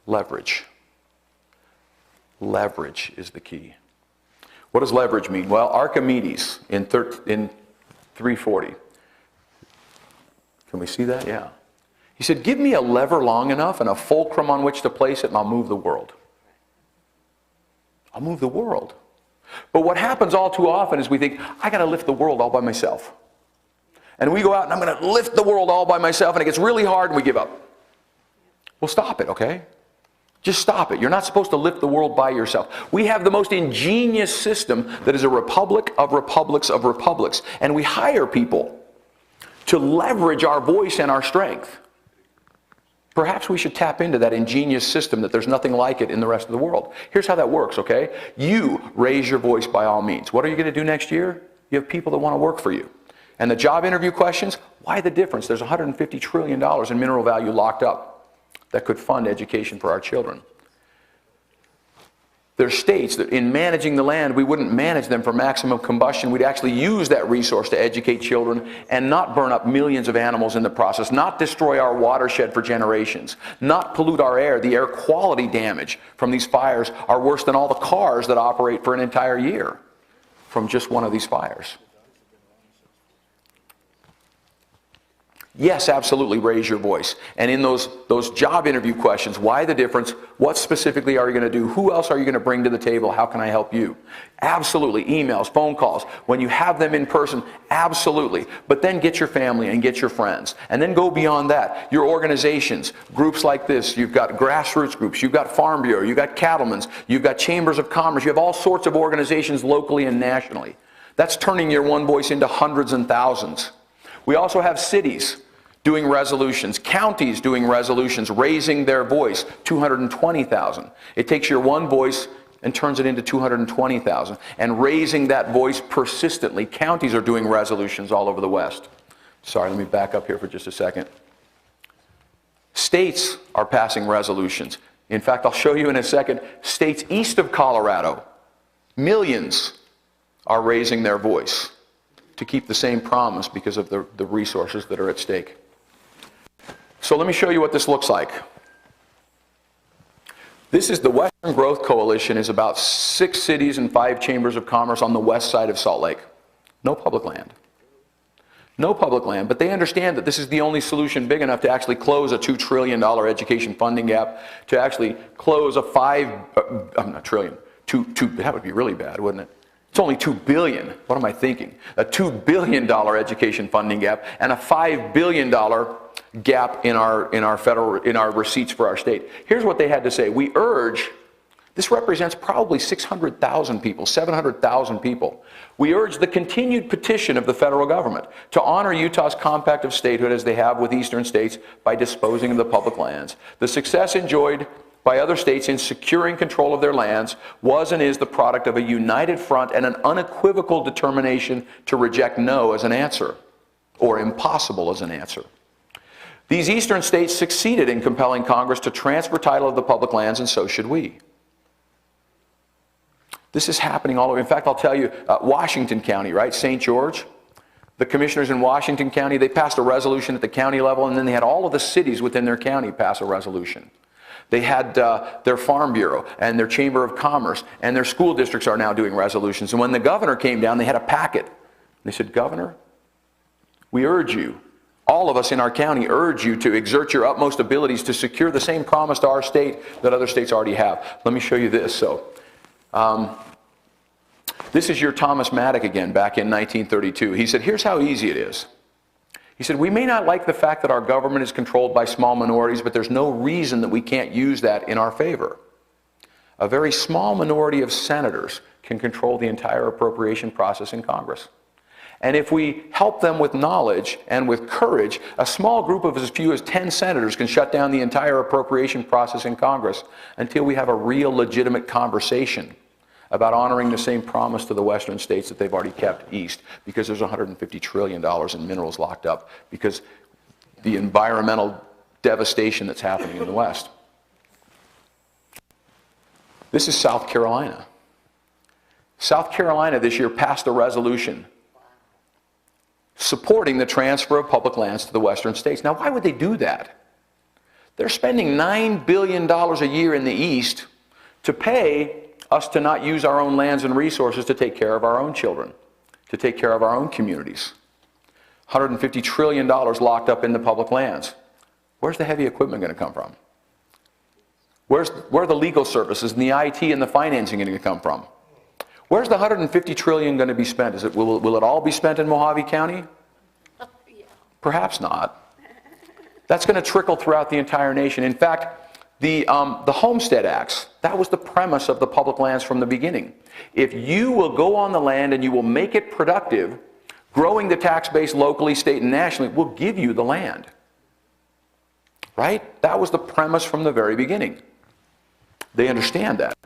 Leverage. Leverage is the key. What does leverage mean? Well, Archimedes in 340. Can we see that? Yeah. He said, give me a lever long enough and a fulcrum on which to place it, and I'll move the world. I'll move the world. But what happens all too often is we think, I got to lift the world all by myself. And we go out and I'm going to lift the world all by myself, and it gets really hard and we give up. Well, stop it, okay? Just stop it. You're not supposed to lift the world by yourself. We have the most ingenious system that is a republic of republics of republics. And we hire people to leverage our voice and our strength. Perhaps we should tap into that ingenious system that there's nothing like it in the rest of the world. Here's how that works, okay? You raise your voice by all means. What are you going to do next year? You have people that want to work for you. And the job interview questions, why the difference? There's $150 trillion in mineral value locked up that could fund education for our children. There's states that in managing the land, we wouldn't manage them for maximum combustion. We'd actually use that resource to educate children and not burn up millions of animals in the process, not destroy our watershed for generations, not pollute our air. The air quality damage from these fires are worse than all the cars that operate for an entire year from just one of these fires. Yes, absolutely, raise your voice. And in those job interview questions, why the difference? What specifically are you going to do? Who else are you going to bring to the table? How can I help you? Absolutely, emails, phone calls. When you have them in person, absolutely. But then get your family and get your friends. And then go beyond that. Your organizations, groups like this, you've got grassroots groups, you've got Farm Bureau, you've got cattlemen's, you've got chambers of commerce, you have all sorts of organizations locally and nationally. That's turning your one voice into hundreds and thousands. We also have cities doing resolutions, counties doing resolutions, raising their voice, 220,000. It takes your one voice and turns it into 220,000. And raising that voice persistently. Counties are doing resolutions all over the West. Sorry, let me back up here for just a second. States are passing resolutions. In fact, I'll show you in a second, states east of Colorado, millions are raising their voice to keep the same promise because of the resources that are at stake. So let me show you what this looks like. This is the Western Growth Coalition, is about 6 cities and 5 chambers of commerce on the west side of Salt Lake. No public land. No public land, but they understand that this is the only solution big enough to actually close a $2 trillion education funding gap, to actually close a that would be really bad, wouldn't it? It's only $2 billion. What am I thinking? A $2 billion education funding gap and a $5 billion gap in our receipts for our state. Here's what they had to say. We urge, this represents probably 600,000 people, 700,000 people. We urge the continued petition of the federal government to honor Utah's compact of statehood as they have with eastern states by disposing of the public lands. The success enjoyed by other states in securing control of their lands was and is the product of a united front and an unequivocal determination to reject no as an answer, or impossible as an answer. These eastern states succeeded in compelling Congress to transfer title of the public lands, and so should we. This is happening all over. In fact, I'll tell you, Washington County, right? St. George. The commissioners in Washington County, they passed a resolution at the county level, and then they had all of the cities within their county pass a resolution. They had their Farm Bureau and their Chamber of Commerce and their school districts are now doing resolutions. And when the governor came down, they had a packet. They said, Governor, we urge you, all of us in our county urge you to exert your utmost abilities to secure the same promise to our state that other states already have. Let me show you this. So, this is your Thomas Maddock again, back in 1932. He said, here's how easy it is. He said, we may not like the fact that our government is controlled by small minorities, but there's no reason that we can't use that in our favor. A very small minority of senators can control the entire appropriation process in Congress. And if we help them with knowledge and with courage, a small group of as few as 10 senators can shut down the entire appropriation process in Congress until we have a real legitimate conversation about honoring the same promise to the western states that they've already kept east, because there's $150 trillion in minerals locked up, because the environmental devastation that's happening in the West. This is South Carolina. South Carolina this year passed a resolution supporting the transfer of public lands to the western states. Now, why would they do that? They're spending $9 billion a year in the East to pay us to not use our own lands and resources to take care of our own children, to take care of our own communities. $150 trillion locked up in the public lands. Where's the heavy equipment going to come from? Where are the legal services and the IT and the financing going to come from? Where's the $150 trillion going to be spent? Will it all be spent in Mohave County? Perhaps not. That's going to trickle throughout the entire nation. In fact, the Homestead Acts, that was the premise of the public lands from the beginning. If you will go on the land and you will make it productive, growing the tax base locally, state, and nationally will give you the land. Right? That was the premise from the very beginning. They understand that.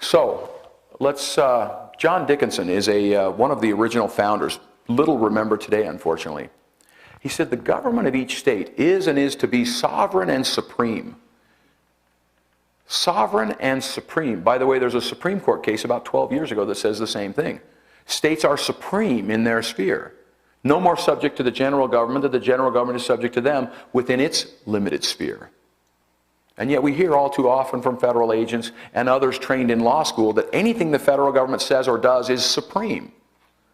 So, John Dickinson is one of the original founders, little remembered today, unfortunately. He said the government of each state is and is to be sovereign and supreme. Sovereign and supreme. By the way, there's a Supreme Court case about 12 years ago that says the same thing. States are supreme in their sphere. No more subject to the general government than the general government is subject to them within its limited sphere. And yet we hear all too often from federal agents and others trained in law school that anything the federal government says or does is supreme.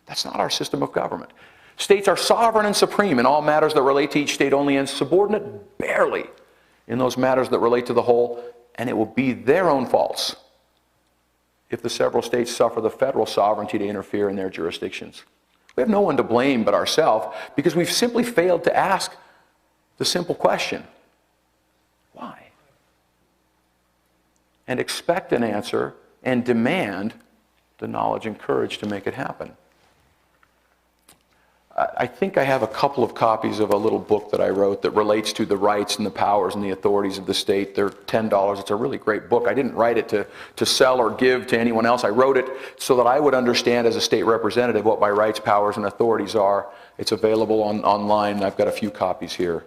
That's not our system of government. States are sovereign and supreme in all matters that relate to each state only, and subordinate barely in those matters that relate to the whole, and it will be their own faults if the several states suffer the federal sovereignty to interfere in their jurisdictions. We have no one to blame but ourselves because we've simply failed to ask the simple question, why? And expect an answer and demand the knowledge and courage to make it happen. I think I have a couple of copies of a little book that I wrote that relates to the rights and the powers and the authorities of the state. They're $10. It's a really great book. I didn't write it to sell or give to anyone else. I wrote it so that I would understand as a state representative what my rights, powers, and authorities are. It's available online. I've got a few copies here.